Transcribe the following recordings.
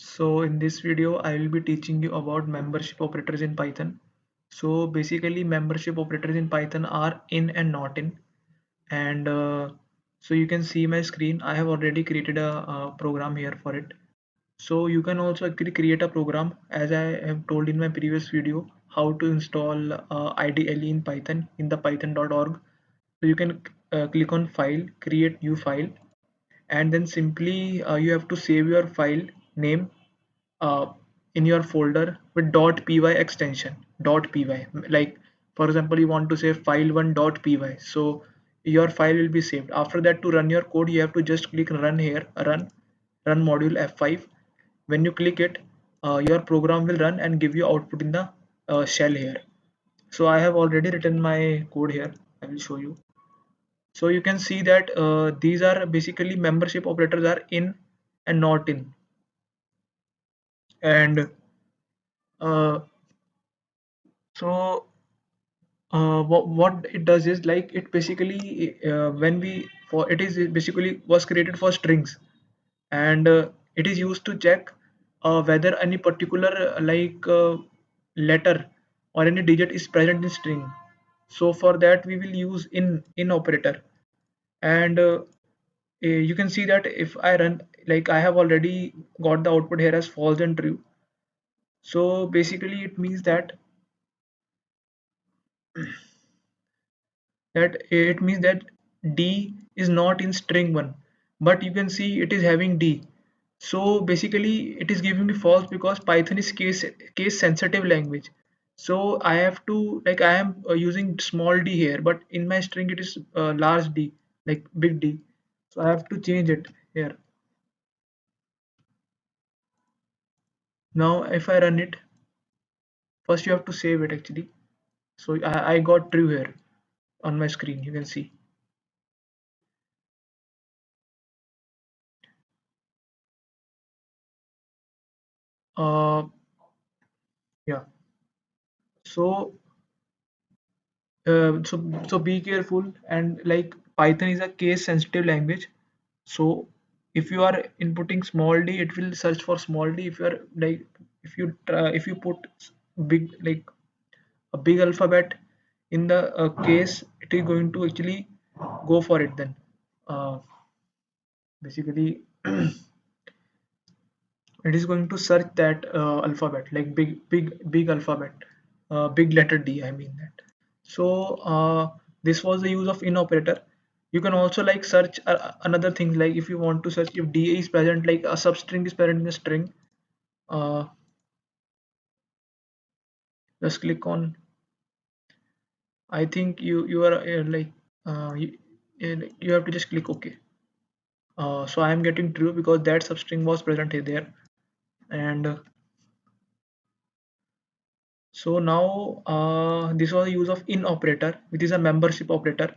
So in this video, I will be teaching you about membership operators in Python. So basically membership operators in Python are in and not in. And so you can see my screen. I have already created a program here for it. So you can also actually create a program as I have told in my previous video how to install IDLE in Python in the python.org. So you can click on file, create new file, and then simply you have to save your file name uh, in your folder with .py extension. .py, like for example you want to say file1.py, so your file will be saved. After that, to run your code you have to just click run here, run module F5. When you click it, your program will run and give you output in the shell here. So I have already written my code here. I will show you. So you can see that these are basically membership operators are in and not in. And uh, so what it does is, like, it basically when we for it is basically was created for strings, and it is used to check whether any particular letter or any digit is present in string. So for that we will use in operator. And you can see that if I run, like, I have already got the output here as false and true. So basically it means that D is not in string 1, but you can see it is having D. So basically it is giving me false because Python is case sensitive language. So I have to, like, I am using small d here, but in my string it is large D, like big D. So I have to change it here. Now if I run it, first you have to save it actually. So I got true here on my screen, you can see. uh yeah. So so be careful, and, like, Python is a case sensitive language. So if you are inputting small d, it will search for small d. If you are, like, if you put big, like, a big alphabet in the case, it is going to actually go for it then. Basically it is going to search that alphabet, like big alphabet, big letter D, I mean that. So this was the use of in operator. You can also, like, search another thing, like if you want to search if DA is present, like a substring is present in a string. uh, just click on, I think you are you have to just click OK. So I am getting true because that substring was present here there. And so now this was the use of in operator, which is a membership operator.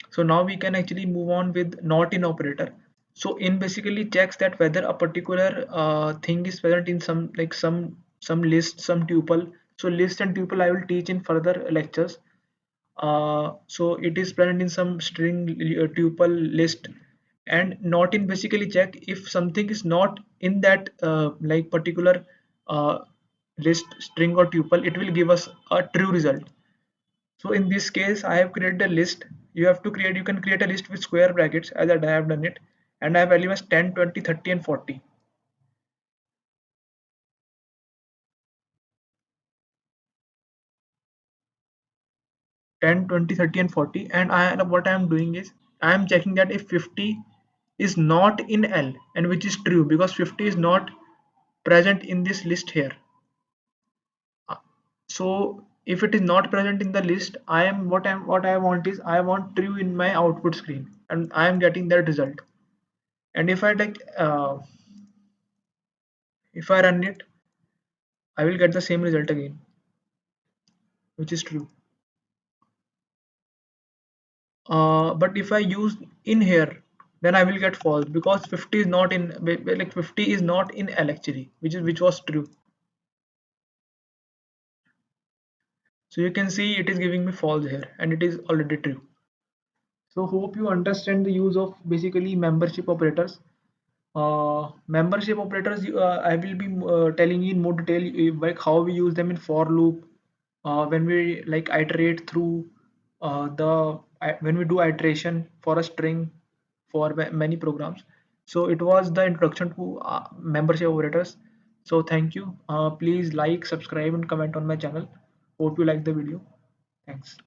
So now we can actually move on with not in operator. So in basically checks that whether a particular thing is present in some, like, some list, some tuple. So list and tuple I will teach in further lectures. So it is present in some string, tuple, list. And not in basically check if something is not in that like particular uh, list, string, or tuple, it will give us a true result. So in this case I have created a list. You can create a list with square brackets as I have done it, and I have value as 10, 20, 30, and 40. 10, 20, 30, and 40. And what I am doing is I am checking that if 50 is not in L, and which is true because 50 is not present in this list here. So if it is not present in the list, what I want is, I want true in my output screen, and I am getting that result. And if I run it, I will get the same result again, which is true. But if I use in here, then I will get false because 50 is not in, like, 50 is not in L actually, which was true. So you can see it is giving me false here, and it is already true. So hope you understand the use of basically membership operators. Membership operators, I will be telling you in more detail, like how we use them in for loop, when we like iterate through when we do iteration for a string for many programs. So it was the introduction to membership operators. So thank you. Please like, subscribe, and comment on my channel. Hope you like the video. Thanks.